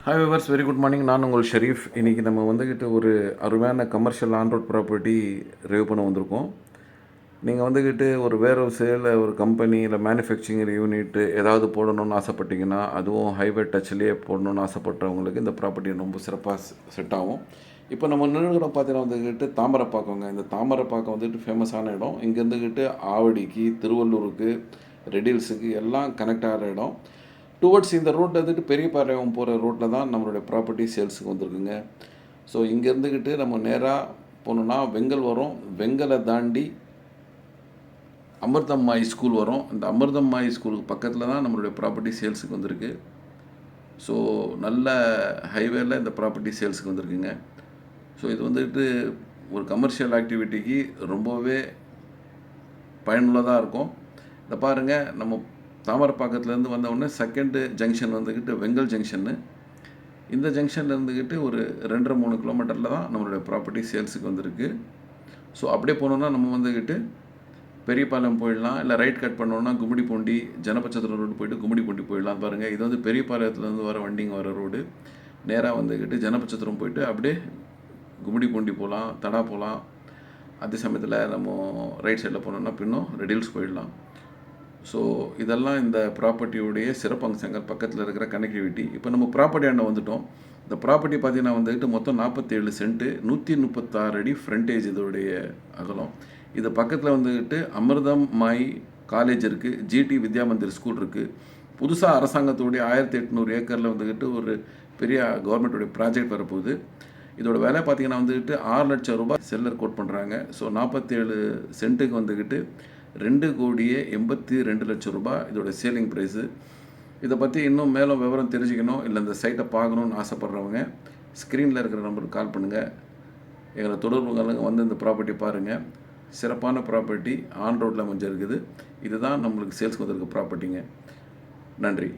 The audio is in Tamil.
Hi viewers, very good morning. நான் உங்கள் ஷெரீஃப். இன்றைக்கி நம்ம வந்துக்கிட்டு ஒரு அருமையான கமர்ஷியல் ஆன்-ரோட் ப்ராப்பர்ட்டி ரிவ்யூ பண்ண வந்திருக்கோம். நீங்கள் வந்துக்கிட்டு ஒரு வேர் ஹவுஸு இல்லை ஒரு கம்பெனி இல்லை மேனுஃபேக்சரிங் யூனிட்டு ஏதாவது போடணும்னு ஆசைப்பட்டீங்கன்னா, அதுவும் ஹைவே டச்லேயே போடணும்னு ஆசைப்பட்டவங்களுக்கு இந்த ப்ராப்பர்ட்டி ரொம்ப சிறப்பாக செட் ஆகும். இப்போ நம்ம நிறுவனம் பார்த்தீங்கன்னா வந்துக்கிட்டு தாமரைப்பாக்கங்க. இந்த தாமரைப்பாக்கம் வந்துட்டு ஃபேமஸான இடம். இங்கே இருந்துக்கிட்டு ஆவடிக்கு, திருவள்ளூருக்கு, ரெடில்ஸுக்கு எல்லாம் கனெக்ட் ஆகிற இடம். டுவர்ட்ஸ் இந்த ரோட் வந்துட்டு பெரியபாளையம் போகிற ரோட்டில் தான் நம்மளுடைய ப்ராப்பர்ட்டி சேல்ஸுக்கு வந்திருக்குங்க. ஸோ இங்கே இருந்துக்கிட்டு நம்ம நேராக போனோம்னா வெங்கல் வரும். வெங்கலை தாண்டி அமிர்தம்மாயி ஸ்கூல் வரும். இந்த அமிர்தம்மாயி ஸ்கூலுக்கு பக்கத்தில் தான் நம்மளுடைய ப்ராப்பர்ட்டி சேல்ஸுக்கு வந்திருக்கு. ஸோ நல்ல ஹைவேல இந்த ப்ராப்பர்ட்டி சேல்ஸுக்கு வந்திருக்குங்க. ஸோ இது வந்துட்டு ஒரு கமர்ஷியல் ஆக்டிவிட்டிக்கு ரொம்பவே பயனுள்ளதாக இருக்கும். இதை பாருங்கள், நம்ம தாமரைப்பாக்கத்துலேருந்து வந்தவுடனே செகண்டு ஜங்ஷன் வந்துக்கிட்டு வெங்கல் ஜங்ஷன்னு. இந்த ஜங்ஷனில் இருந்துக்கிட்டு ஒரு 2-3 கிலோமீட்டரில் தான் நம்மளுடைய ப்ராப்பர்ட்டி சேல்ஸுக்கு வந்திருக்கு. ஸோ அப்படியே போனோன்னா நம்ம வந்துக்கிட்டு பெரியபாளையம் போயிடலாம். இல்லை ரைட் கட் பண்ணோன்னா கும்மிடிப்பூண்டி, ஜனபச்சத்திரம் ரோடு போய்ட்டு கும்மிடிப்பூண்டி போயிடலாம். பாருங்கள், இது வந்து பெரியபாளையத்துலேருந்து வர வண்டிங்க வர ரோடு. நேராக வந்துக்கிட்டு ஜனபச்சத்திரம் போயிட்டு அப்படியே கும்மிடிப்பூண்டி போகலாம், தடா போகலாம். அதே சமயத்தில் நம்ம ரைட் சைடில் போனோன்னா பின்னும் ரெடில்ஸ் போயிடலாம். ஸோ இதெல்லாம் இந்த ப்ராப்பர்ட்டியுடைய சிறப்பம்சங்கள், பக்கத்தில் இருக்கிற கனெக்டிவிட்டி. இப்போ நம்ம ப்ராப்பர்ட்டி ஆண்ட வந்துவிட்டோம். இந்த ப்ராப்பர்ட்டி பார்த்திங்கன்னா வந்துட்டு மொத்தம் 47 சென்ட்டு, 136 அடி ஃப்ரண்டேஜ் இதோடைய அகலம். இது பக்கத்தில் வந்துக்கிட்டு அமிர்தம் மாய் காலேஜ் இருக்குது, ஜிடி வித்யா மந்திர் ஸ்கூல் இருக்குது. புதுசாக அரசாங்கத்துடைய 1800 ஏக்கரில் வந்துக்கிட்டு ஒரு பெரிய கவர்மெண்ட்டுடைய ப்ராஜெக்ட் வரப்போகுது. இதோட விலை பார்த்திங்கன்னா வந்துக்கிட்டு 6 லட்சம் ரூபாய் செல்லர் கோட் பண்ணுறாங்க. ஸோ 47 சென்ட்டுக்கு வந்துக்கிட்டு 2,82 லட்சம் ரூபாய் இதோட சேலிங் ப்ரைஸு. இதை பற்றி இன்னும் மேலும் விவரம் தெரிஞ்சுக்கணும், இல்லை இந்த சைட்டை பார்க்கணுன்னு ஆசைப்பட்றவங்க ஸ்க்ரீனில் இருக்கிற நம்பருக்கு கால் பண்ணுங்கள். எங்களை தொடர்புகளுங்க வந்து இந்த ப்ராப்பர்ட்டி பாருங்கள். சிறப்பான ப்ராப்பர்ட்டி ஆன் ரோட்டில் அமைஞ்சிருக்குது. இதுதான் நம்மளுக்கு சேல்ஸ்க்கு வந்திருக்க ப்ராப்பர்ட்டிங்க. நன்றி.